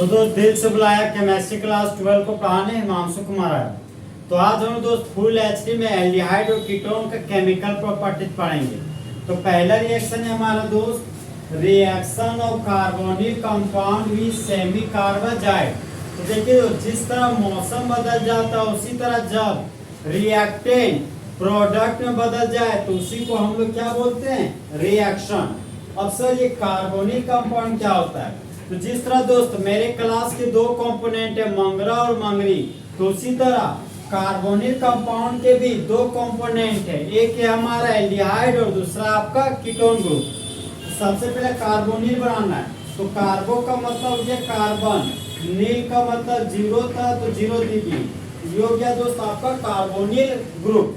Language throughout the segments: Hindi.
तो दोस्त दिल से बुलाया केमिस्ट्री क्लास 12 को पढ़ाने हिमांशु कुमार आया। तो आज हम दोस्त फुल एचडी में एल्डिहाइड और कीटोन का केमिकल प्रॉपर्टीज पढ़ेंगे। तो पहला रिएक्शन है हमारा दोस्त reaction of carbonyl compound with semi carbazide. तो देखिए जिस तरह मौसम बदल जाता है उसी तरह जब रिएक्टेंट प्रोडक्ट में बदल जाए तो उसी को हम लोग क्या बोलते हैं, रिएक्शन। अब सर ये कार्बोनिल कंपाउंड क्या होता है? तो जिस तरह दोस्त मेरे क्लास के दो कंपोनेंट है मंगरा और मंगरी, तो उसी तरह कार्बोनिल कंपाउंड के भी दो कंपोनेंट है, एक है हमारा एल्डिहाइड और दूसरा आपका कीटोन ग्रुप। सबसे पहले कार्बोनिल बनाना है, तो कार्बो का मतलब हो गया कार्बन, नील का मतलब जीरो था तो जीरो दीदी, ये हो गया दोस्त आपका कार्बोनिल ग्रुप।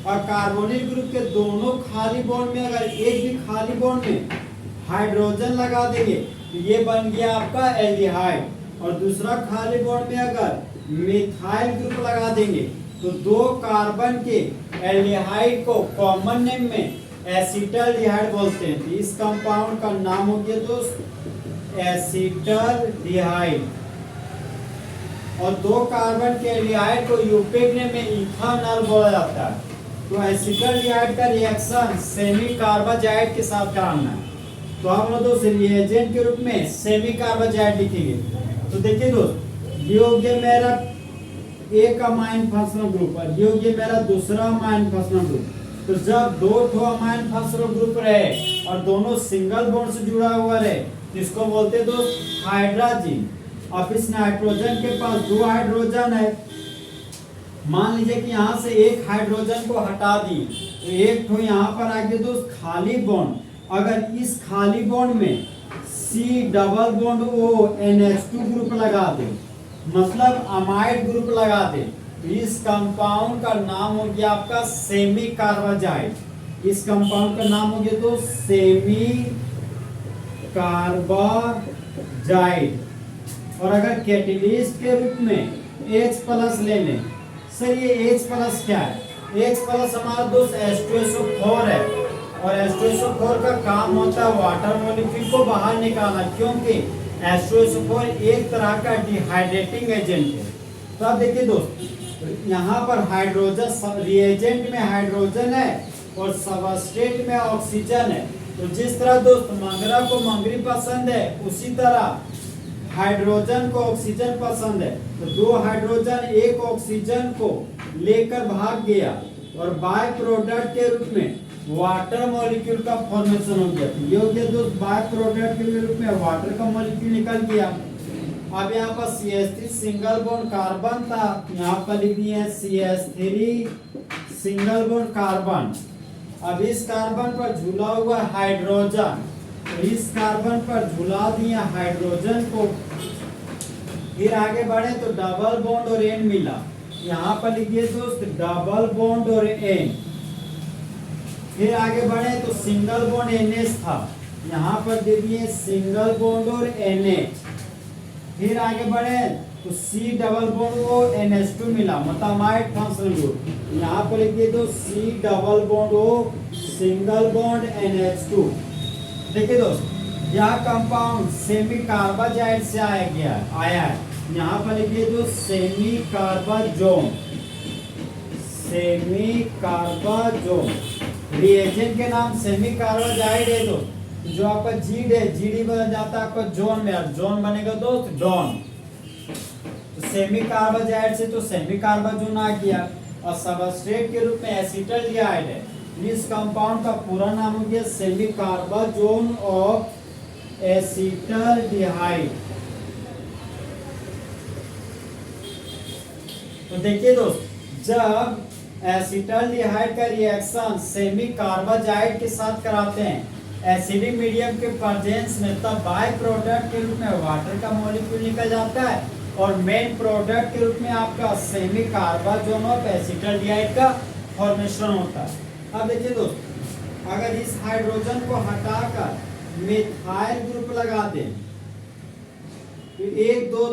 और कार्बोनिल ग्रुप के दोनों खाली बॉन्ड में अगर एक भी खाली बॉन्ड में हाइड्रोजन लगा देंगे तो ये बन गया आपका एल्डिहाइड, और दूसरा खाली बॉन्ड में अगर मिथाइल ग्रुप लगा देंगे तो दो कार्बन के एल्डिहाइड को कॉमन नेम में एसिटल्डिहाइड बोलते हैं। तो इस कंपाउंड का नाम हो गया दोस्त एसिटल्डिहाइड। और दो कार्बन के एल्डिहाइड को यूरोपिक नेम में इथानॉल बोला जाता है। तो एसिटल्डिहाइड का रिएक्शन सेमी कार्बाजाइड के साथ कराना है, तो हम लोग दोस्त रिएजेंट के रूप में सेमी कार्बाजाइड लिखेंगे। तो देखिए दोस्त ये हो गया मेरा एक अमाइन फंक्शनल ग्रुप और ये हो गया मेरा दूसरा अमाइन फंक्शनल ग्रुप। तो जब दो ठो अमाइन फंक्शनल ग्रुप रहे और दोनों सिंगल बॉन्ड से जुड़ा हुआ रहे तो इसको बोलते हैं दोस्त हाइड्रोजन। अब इस नाइट्रोजन के पास दो हाइड्रोजन है, मान लीजिए कि यहाँ से एक हाइड्रोजन को हटा दी तो एक ठो यहाँ पर आ गया दोस्त खाली बॉन्ड। अगर इस खाली बॉन्ड में C double bond O NH2 group लगा दे, मतलब अमाइड ग्रुप लगा दे, तो इस कंपाउंड का नाम हो गया आपका सेमी कार्बाजाइड। इस कंपाउंड का नाम हो गया तो सेमी कार्बाजाइड। और अगर कैटेलिस्ट के रूप में H प्लस ले लें, सर ये H प्लस क्या है? H प्लस हमारा दोस्त H2SO4 है, और H2SO4 का काम होता है वाटर मॉलिक्यूल को बाहर निकालना, क्योंकि H2SO4 एक तरह का डिहाइड्रेटिंग एजेंट है। तो अब देखिए दोस्त यहाँ पर हाइड्रोजन रिएजेंट में हाइड्रोजन है और सबस्ट्रेट में ऑक्सीजन है। तो जिस तरह दोस्त मंगरा को मंगरी पसंद है उसी तरह हाइड्रोजन को ऑक्सीजन पसंद है। तो दो हाइड्रोजन एक ऑक्सीजन को लेकर भाग गया और बाय प्रोडक्ट के रूप में वाटर मॉलिक्यूल का फॉर्मेशन हो गया। ये हो गया दोस्त बाय प्रोडक्ट के रूप में वाटर का मॉलिक्यूल निकल गया। अब यहाँ पर CH3 सिंगल बॉन्ड कार्बन था, यहाँ पर लिख दिए CH3 सिंगल बॉन्ड कार्बन। अब इस कार्बन पर झूला हुआ हाइड्रोजन, तो इस कार्बन पर झूला दिया हाइड्रोजन को। फिर आगे बढ़े तो डबल बॉन्ड और एन मिला, यहाँ पर लिखिए दोस्त डबल बॉन्ड और एन। फिर आगे बढ़े तो सिंगल बॉन्ड NH था, यहाँ पर दे दिए सिंगल बॉन्ड और NH। फिर आगे बढ़े तो C double bond O NH2 मिला, मतलब अमाइड फंक्शनल ग्रुप, यहाँ पर लिखिए तो C double bond O single bond NH2। देखिए दोस्त यह कंपाउंड सेमी कार्बाजाइड से आया है, यहाँ पर लिखिए तो सेमी कार्बाजोन, सेमी कार्बाजोन। रिएजेंट के नाम सेमी कार्बाजाइड है दोस्त, जो आपका जीड है जीडी बन जाता है आपका जोन में, और जोन बनेगा दोस्त डॉन। तो सेमी कार्बाजाइड से तो सेमी कार्बाजोन आ गया, और सबस्ट्रेट के रूप में एसिटल्डिहाइड है। इस कंपाउंड का पूरा नाम हो गया सेमी कार्बाजोन ऑफ एसिटल्डिहाइड। तो देखिए दोस्त जब एसिटल्डिहाइड का रिएक्शन सेमी कार्बाजाइड के साथ कराते हैं एसिडिक मीडियम के प्रेजेंस में, तब बाय प्रोडक्ट के रूप में वाटर का मॉलिक्यूल निकल जाता है और मेन प्रोडक्ट के रूप में आपका सेमी कार्बाजोन ऑफ एसिटल्डिहाइड का फॉर्मेशन होता है। अब देखिए दोस्त अगर इस हाइड्रोजन को हटाकर मिथाइल ग्रुप लगा दें तो 1 2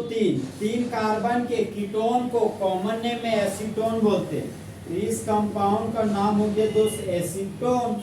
3 कार्बन के कीटोन को कॉमन नेम में एसीटोन बोलते हैं। तो इस कंपाउंड का नाम हो गया दोस्त एसीटोन।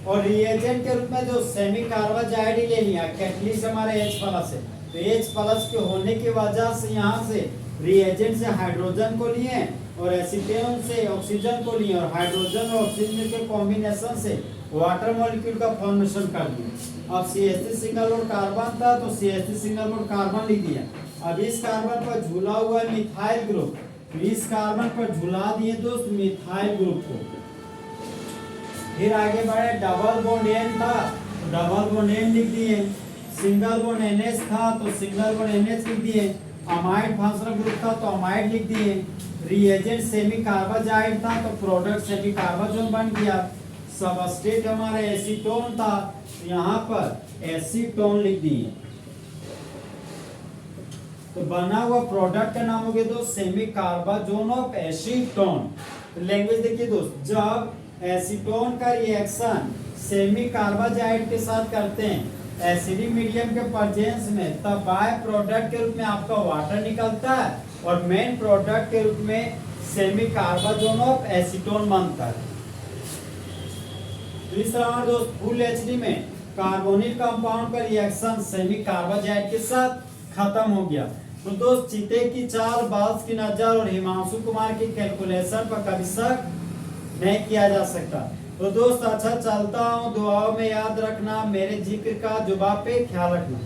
और रिएजेंट के रूप में जो सेमी कार्बाजाइड ही ले लिया, कैटलिस्ट हमारे H प्लस है, तो H प्लस के होने की वजह से यहाँ से रिएजेंट से हाइड्रोजन को लिए और एसीटोन से ऑक्सीजन को लिए और हाइड्रोजन और ऑक्सीजन के कॉम्बिनेशन से वाटर मॉलिक्यूल का फॉर्मेशन कर दिया। अब CH3 सिंगल बॉन्ड कार्बन था तो CH3 सिंगल बॉन्ड कार्बन लिख दिया। अब इस कार्बन पर झूला हुआ मिथाइल ग्रुप, तो इस कार्बन पर झूला दिए दोस्त मिथाइल ग्रुप को। फिर आगे बढ़े, डबल बॉन्ड N था तो डबल बॉन्ड N लिख दिए। सिंगल बॉन्ड NH था तो सिंगल बॉन्ड NH लिख दिए। अमाइड फंक्शनल ग्रुप था तो अमाइड लिख दिए। रिएजेंट सेमी कार्बाजाइड था तो प्रोडक्ट सेमी कार्बाजोन बन गया। सबस्ट्रेट हमारा एसीटोन था तो यहाँ पर एसीटोन लिख दिए। तो बना हुआ प्रोडक्ट का नाम हो गया दोस्त सेमी कार्बाजोन ऑफ एसीटोन। तो लैंग्वेज देखिए दोस्त, जब एसीटोन का रिएक्शन सेमी कार्बाजाइड के साथ करते हैं एसिडिक मीडियम के प्रेजेंस में, तब बाय प्रोडक्ट के रूप में आपका वाटर निकलता है और मेन प्रोडक्ट के रूप में सेमी कार्बाजोन ऑफ एसीटोन बनता है। तो इस तरह दोस्त फुल एचडी में कार्बोनिल कंपाउंड का रिएक्शन सेमी कार्बाजाइड के साथ खत्म हो गया। तो दोस्त चीते की चाल, बाल्स की नजर और हिमांशु कुमार की कैलकुलेशन पर कभी शक नहीं किया जा सकता। तो दोस्त अच्छा चलता हूँ, दुआओं में याद रखना, मेरे जिक्र का जुबान पे ख्याल रखना।